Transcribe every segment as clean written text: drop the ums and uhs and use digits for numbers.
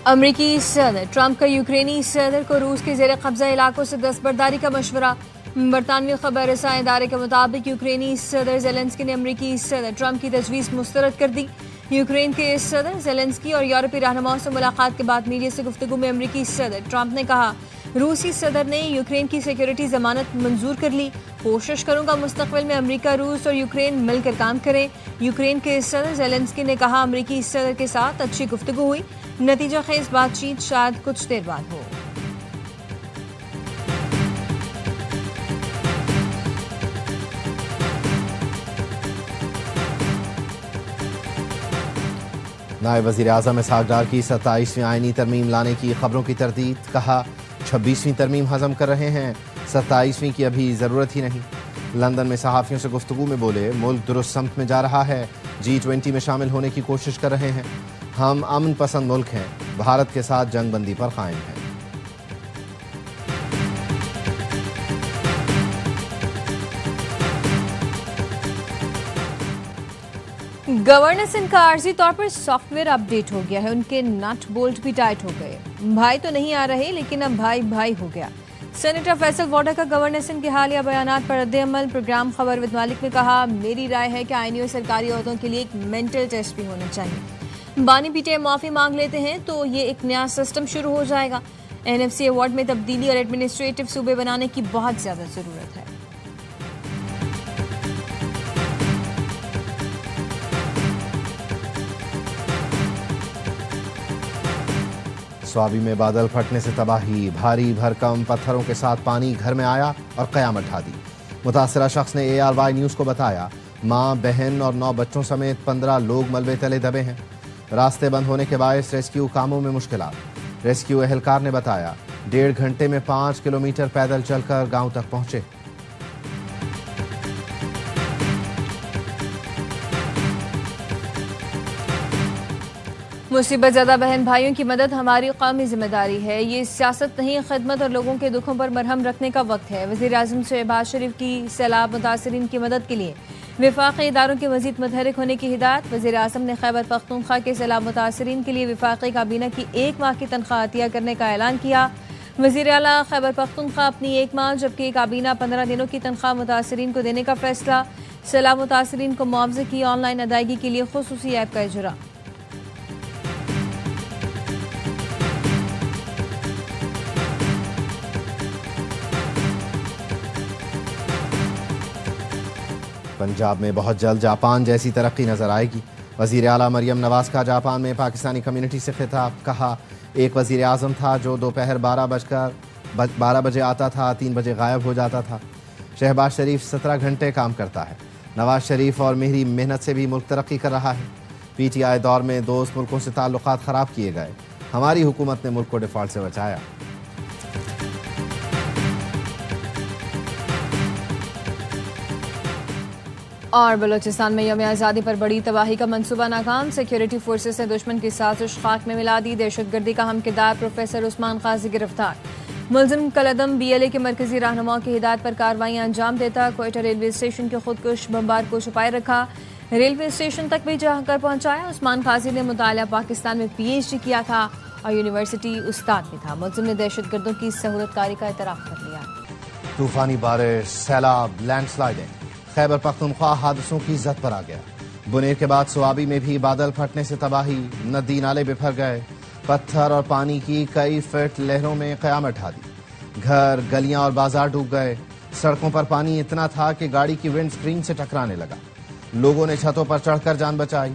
امریکی صدر ٹرمپ کا یوکرینی صدر کو روس کے زیر قبضہ علاقوں سے دستبرداری کا مشورہ۔ برطانوی خبر رساں ادارے کے مطابق یوکرینی صدر زیلنسکی نے امریکی صدر ٹرمپ کی تجویز مسترد کر دی۔ یوکرین کے صدر زیلنسکی اور یورپی رہنماؤں سے ملاقات کے بعد میڈیا سے گفتگو میں امریکی صدر ٹرمپ نے کہا، روسی صدر نے یوکرین کی سیکیورٹی ضمانت منظور کر لی۔ کوشش کروں گا مستقبل میں امریکہ، روس اور یوکرین مل کر کام کریں۔ یوکرین کے صدر زیلنسکی نے کہا، امریکی صدر کے ساتھ اچھی گفتگو ہوئی، نتیجہ خیز بات چیت شاید کچھ دیر بعد ہو۔ نائب وزیر اعظم اسحاق ڈار کی 27ویں آئینی ترمیم لانے کی خبروں کی تردید، کہا 26ویں ترمیم ہضم کر رہے ہیں، 27ویں کی ابھی ضرورت ہی نہیں۔ لندن میں صحافیوں سے گفتگو میں بولے، ملک درست سمت میں جا رہا ہے، G20 میں شامل ہونے کی کوشش کر رہے ہیں، ہم امن پسند ملک ہیں، بھارت کے ساتھ جنگ بندی پر قائم ہیں۔ گورننس کا عارضی طور پر سافٹ ویئر اپ ڈیٹ ہو گیا ہے، ان کے نٹ بولٹ بھی ٹائٹ ہو گئے۔ بھائی تو نہیں آ رہے لیکن اب بھائی بھائی ہو گیا۔ سینیٹر فیصل واڈا کا گورننس کے حالیہ بیانات پر رد عمل۔ پروگرام خبر ود مالک میں کہا، میری رائے ہے کہ آئینی اور سرکاری عہدوں کے لیے ایک مینٹل ٹیسٹ بھی ہونا چاہیے۔ بانی پی ٹی آئی معافی مانگ لیتے ہیں تو یہ ایک نیا سسٹم شروع ہو جائے گا۔ NFC ایوارڈ میں تبدیلی اور ایڈمنسٹریٹو صوبے بنانے کی بہت زیادہ ضرورت ہے۔ سوابی میں بادل پھٹنے سے تباہی، بھاری بھرکم پتھروں کے ساتھ پانی گھر میں آیا اور قیامت ڈھا دی۔ متاثرہ شخص نے ARY نیوز کو بتایا، ماں، بہن اور 9 بچوں سمیت 15 لوگ ملبے تلے دبے ہیں۔ راستے بند ہونے کے باعث ریسکیو کاموں میں مشکلات۔ ریسکیو اہلکار نے بتایا، 1.5 گھنٹے میں 5 کلومیٹر پیدل چل کر گاؤں تک پہنچے۔ مصیبت زدہ بہن بھائیوں کی مدد ہماری قومی ذمہ داری ہے، یہ سیاست نہیں، خدمت اور لوگوں کے دکھوں پر مرہم رکھنے کا وقت ہے۔ وزیر اعظم شہباز شریف کی سیلاب متاثرین کی مدد کے لیے وفاقی اداروں کے مزید متحرک ہونے کی ہدایت۔ وزیر اعظم نے خیبر پختونخوا کے سیلاب متاثرین کے لیے وفاقی کابینہ کی 1 ماہ کی تنخواہ عطیہ کرنے کا اعلان کیا۔ وزیر اعلیٰ خیبر پختونخوا اپنی 1 ماہ جبکہ کابینہ 15 دنوں کی تنخواہ متاثرین کو دینے کا فیصلہ۔ سیلاب متاثرین کو معاوضے کی آن لائن ادائیگی کے لیے خصوصی ایپ کا اجرا۔ پنجاب میں بہت جلد جاپان جیسی ترقی نظر آئے گی۔ وزیر اعلیٰ مریم نواز کا جاپان میں پاکستانی کمیونٹی سے خطاب، کہا، ایک وزیر اعظم تھا جو دوپہر 12 بجے آتا تھا، 3 بجے غائب ہو جاتا تھا۔ شہباز شریف 17 گھنٹے کام کرتا ہے۔ نواز شریف اور میری محنت سے بھی ملک ترقی کر رہا ہے۔ PTI دور میں دوست ملکوں سے تعلقات خراب کیے گئے، ہماری حکومت نے ملک کو ڈیفالٹ سے بچایا۔ اور بلوچستان میں یوم آزادی پر بڑی تباہی کا منصوبہ ناکام، سیکیورٹی فورسز نے دشمن کی سازش خاک میں ملا دی۔ دہشت گردی کا ہم کردار پروفیسر عثمان قاضی گرفتار، ملزم کالعدم BLA کے مرکزی رہنماؤں کی ہدایت پر کارروائیاں انجام دیتا۔ کوئٹہ ریلوے اسٹیشن کے خودکش بمبار کو چھپائے رکھا، ریلوے اسٹیشن تک بھی جا کر پہنچایا۔ عثمان قاضی نے مطالعہ پاکستان میں PhD کیا تھا اور یونیورسٹی استاد بھی تھا۔ ملزم نے دہشت گردوں کی سہولت کاری کا اعتراف کر لیا۔ طوفانی بارش، سیلاب، لینڈ سلائڈنگ، خیبر پختونخوا حادثوں کی زد پر آ گیا۔ بنیر کے بعد سوابی میں بھی بادل پھٹنے سے تباہی، ندی نالے بکھر گئے، پتھر اور پانی کی کئی فٹ لہروں میں قیامت ڈھا دی۔ گھر، گلیاں اور بازار ڈوب گئے۔ سڑکوں پر پانی اتنا تھا کہ گاڑی کی ونڈ سکرین سے ٹکرانے لگا۔ لوگوں نے چھتوں پر چڑھ کر جان بچائی۔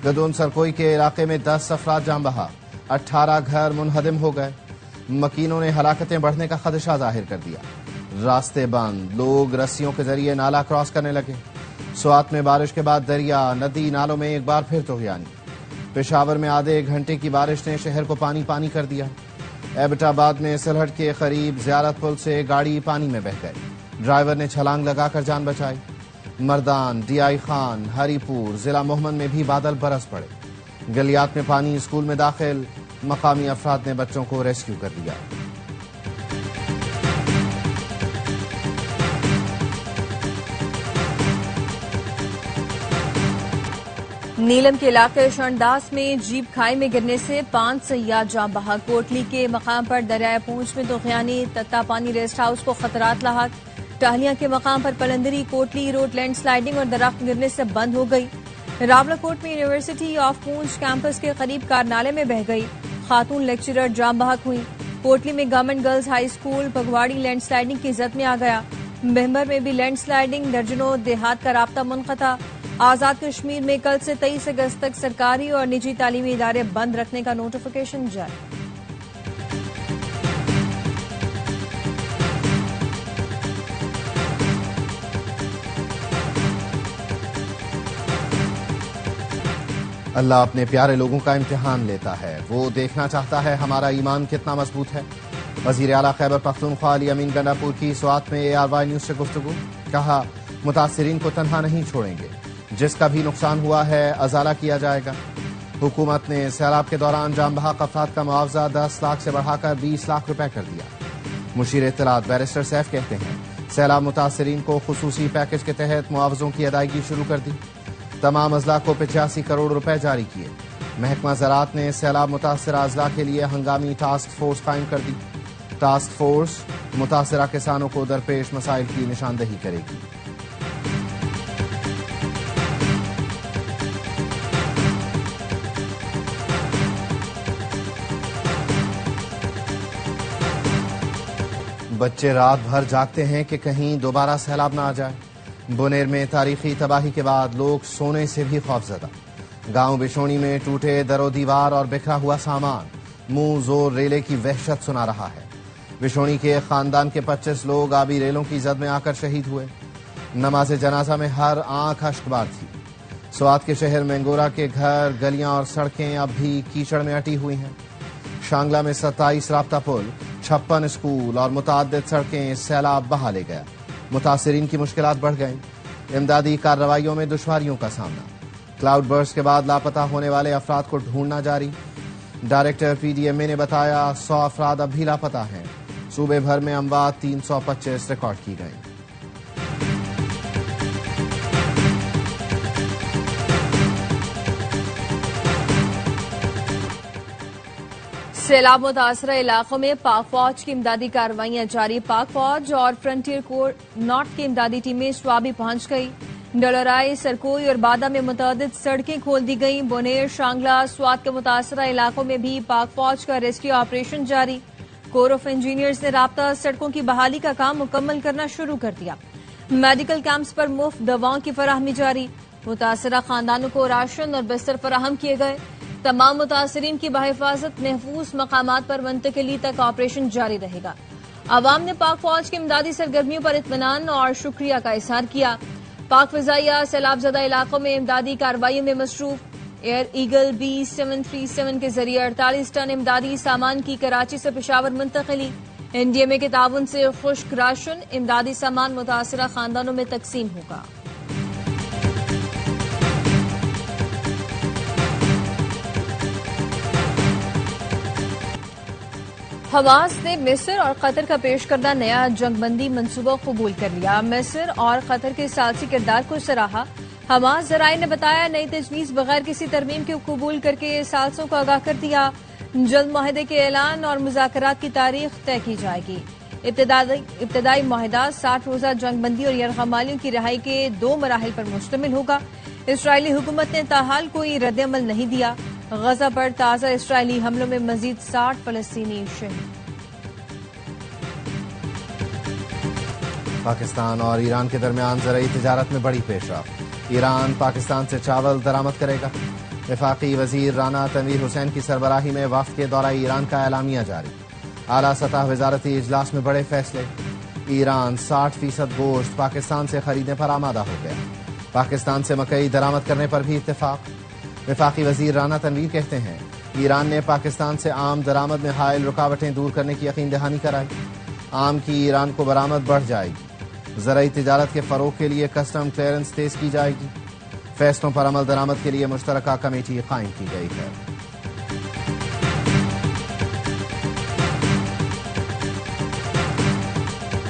گدون سرکوئی کے علاقے میں 10 افراد جان بحا، 18 گھر منہدم ہو گئے۔ مکینوں نے ہلاکتیں بڑھنے کا خدشہ ظاہر کر دیا۔ راستے بند، لوگ رسیوں کے ذریعے نالا کراس کرنے لگے۔ سوات میں بارش کے بعد دریا، ندی نالوں میں ایک بار پھر طغیانی۔ پشاور میں آدھے 1 گھنٹے کی بارش نے شہر کو پانی پانی کر دیا۔ ایبٹ آباد میں سلہٹ کے قریب زیارت پل سے گاڑی پانی میں بہہ گئی، ڈرائیور نے چھلانگ لگا کر جان بچائی۔ مردان، DI خان، ہری پور، ضلع محمد میں بھی بادل برس پڑے۔ گلیات میں پانی اسکول میں داخل، مقامی افراد نے بچوں کو ریسکیو کر لیا۔ نیلم کے علاقے شرنداس میں جیپ کھائی میں گرنے سے 5 سیاح جاں بحق۔ کوٹلی کے مقام پر دریائے پونچھ میں طوفانی تتا پانی ریسٹ ہاؤس کو خطرات لاحق۔ ٹہلیاں کے مقام پر پلندری کوٹلی روڈ لینڈ سلائیڈنگ اور درخت گرنے سے بند ہو گئی۔ راولاکوٹ میں یونیورسٹی آف پونچھ کیمپس کے قریب کار نالے میں بہہ گئی، خاتون لیکچرر جاں بحق ہوئی۔ کوٹلی میں government girls high school Pagwari land sliding کی زد میں آ گیا۔ بہمبر میں بھی لینڈ سلائیڈنگ، درجنوں دیہات کا رابطہ منقطع۔ آزاد کشمیر میں کل سے 23 اگست تک سرکاری اور نجی تعلیمی ادارے بند رکھنے کا نوٹیفیکیشن جاری۔ اللہ اپنے پیارے لوگوں کا امتحان لیتا ہے، وہ دیکھنا چاہتا ہے ہمارا ایمان کتنا مضبوط ہے۔ وزیر اعلیٰ خیبر پختونخوا علی امین گنڈاپور کی سوات میں ARY نیوز سے گفتگو، کہا متاثرین کو تنہا نہیں چھوڑیں گے، جس کا بھی نقصان ہوا ہے ازالہ کیا جائے گا۔ حکومت نے سیلاب کے دوران جاں بحق افراد کا معاوضہ 10 لاکھ سے بڑھا کر 20 لاکھ روپے کر دیا۔ مشیر اطلاعات بیرسٹر سیف کہتے ہیں سیلاب متاثرین کو خصوصی پیکج کے تحت معاوضوں کی ادائیگی شروع کر دی، تمام اضلاع کو 85 کروڑ روپے جاری کیے۔ محکمہ زراعت نے سیلاب متاثرہ اضلاع کے لیے ہنگامی ٹاسک فورس قائم کر دی۔ ٹاسک فورس متاثرہ کسانوں کو درپیش مسائل کی نشاندہی کرے گی۔ بچے رات بھر جاگتے ہیں کہ کہیں دوبارہ سیلاب نہ آ جائے۔ بنیر میں تاریخی تباہی کے بعد لوگ سونے سے بھی خوفزدہ۔ گاؤں بشونی میں ٹوٹے در و دیوار اور بکھرا ہوا سامان منہ زور ریلے کی وحشت سنا رہا ہے۔ بشونی کے خاندان کے 25 لوگ آبی ریلوں کی زد میں آ کر شہید ہوئے۔ نماز جنازہ میں ہر آنکھ اشک بار تھی۔ سوات کے شہر مینگورہ کے گھر، گلیاں اور سڑکیں اب بھی کیچڑ میں اٹی ہوئی ہیں۔ شانگلہ میں 27 رابطہ پل، 56 اسکول اور متعدد سڑکیں سیلاب بہا لے گیا۔ متاثرین کی مشکلات بڑھ گئیں۔ امدادی کارروائیوں میں دشواریوں کا سامنا۔ کلاؤڈ برسٹ کے بعد لاپتہ ہونے والے افراد کو ڈھونڈنا جاری۔ ڈائریکٹر PDMA نے بتایا 100 افراد اب بھی لاپتہ ہیں۔ صوبے بھر میں اموات 325 ریکارڈ کی گئیں۔ سیلاب متاثرہ علاقوں میں پاک فوج کی امدادی کارروائیاں جاری۔ پاک فوج اور فرنٹیئر کور نارتھ کی امدادی ٹیمیں سوابی پہنچ گئی۔ ڈلورائی، سرکوئی اور بادہ میں متعدد سڑکیں کھول دی گئیں۔ بونیر، شانگلہ، سوات کے متاثرہ علاقوں میں بھی پاک فوج کا ریسکیو آپریشن جاری۔ کور آف انجینئرز نے رابطہ سڑکوں کی بحالی کا کام مکمل کرنا شروع کر دیا۔ میڈیکل کیمپس پر مفت دواؤں کی فراہمی جاری۔ متاثرہ خاندانوں کو راشن اور بستر فراہم کیے گئے۔ تمام متاثرین کی بحفاظت محفوظ مقامات پر منتقلی تک آپریشن جاری رہے گا۔ عوام نے پاک فوج کی امدادی سرگرمیوں پر اطمینان اور شکریہ کا اظہار کیا۔ پاک فضائیہ سیلاب زدہ علاقوں میں امدادی کارروائیوں میں مصروف۔ ایئر ایگل B737 کے ذریعے 48 ٹن امدادی سامان کی کراچی سے پشاور منتقلی۔ NDMA کے تعاون سے خشک راشن امدادی سامان متاثرہ خاندانوں میں تقسیم ہوگا۔ حماس نے مصر اور قطر کا پیش کردہ نیا جنگ بندی منصوبہ قبول کر لیا۔ مصر اور قطر کے ثالثی کردار کو سراہا۔ حماس ذرائع نے بتایا نئی تجویز بغیر کسی ترمیم کے قبول کر کے ثالثوں کو آگاہ کر دیا۔ جلد معاہدے کے اعلان اور مذاکرات کی تاریخ طے کی جائے گی۔ ابتدائی معاہدہ 60 روزہ جنگ بندی اور یرغمالیوں کی رہائی کے 2 مراحل پر مشتمل ہوگا۔ اسرائیلی حکومت نے تاحال کوئی رد عمل نہیں دیا۔ غزہ پر تازہ اسرائیلی حملوں میں مزید 60 فلسطینی شہید۔ پاکستان اور ایران کے درمیان زرعی تجارت میں بڑی پیش رفت۔ ایران پاکستان سے چاول درآمد کرے گا۔ وفاقی وزیر رانا تنویر حسین کی سربراہی میں وفد کے دورہ ایران کا اعلامیہ جاری۔ اعلیٰ سطح وزارتی اجلاس میں بڑے فیصلے۔ ایران 60% گوشت پاکستان سے خریدنے پر آمادہ ہو گیا۔ پاکستان سے مکئی درآمد کرنے پر بھی اتفاق۔ وفاقی وزیر رانا تنویر کہتے ہیں ایران نے پاکستان سے عام درآمد میں حائل رکاوٹیں دور کرنے کی یقین دہانی کرائی۔ عام کی ایران کو برآمد بڑھ جائے گی۔ زرعی تجارت کے فروغ کے لیے کسٹم کلیئرنس تیز کی جائے گی۔ فیصلوں پر عمل درآمد کے لیے مشترکہ کمیٹی قائم کی گئی ہے۔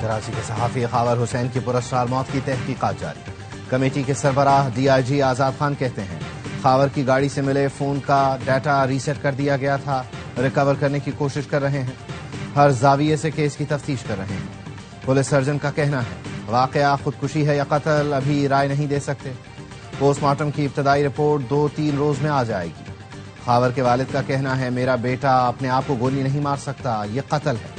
کراچی کے صحافی خاور حسین کی پراسرار موت کی تحقیقات جاری۔ کمیٹی کے سربراہ DIG آزاد خان کہتے ہیں خاور کی گاڑی سے ملے فون کا ڈیٹا ریسیٹ کر دیا گیا تھا، ریکور کرنے کی کوشش کر رہے ہیں، ہر زاویے سے کیس کی تفتیش کر رہے ہیں۔ پولیس سرجن کا کہنا ہے واقعہ خودکشی ہے یا قتل ابھی رائے نہیں دے سکتے، پوسٹ مارٹم کی ابتدائی رپورٹ 2-3 روز میں آ جائے گی۔ خاور کے والد کا کہنا ہے میرا بیٹا اپنے آپ کو گولی نہیں مار سکتا، یہ قتل ہے۔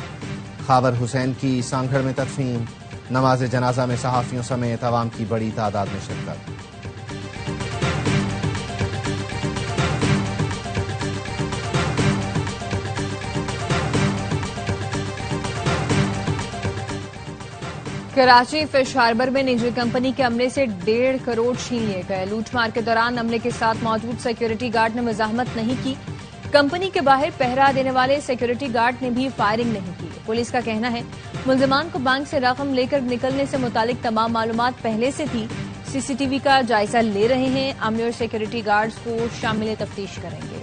خاور حسین کی سانگھڑ میں تدفین، نماز جنازہ میں صحافیوں سمیت عوام کی بڑی تعداد میں شرکت۔ کراچی فش ہاربر میں نجی کمپنی کے عملے سے 1.5 کروڑ چھین لیے گئے۔ لوٹ مار کے دوران عملے کے ساتھ موجود سیکیورٹی گارڈ نے مزاحمت نہیں کی۔ کمپنی کے باہر پہرا دینے والے سیکیورٹی گارڈ نے بھی فائرنگ نہیں کی۔ پولیس کا کہنا ہے ملزمان کو بینک سے رقم لے کر نکلنے سے متعلق تمام معلومات پہلے سے تھی۔ CCTV کا جائزہ لے رہے ہیں، عملے اور سیکیورٹی گارڈز کو شامل تفتیش کریں گے۔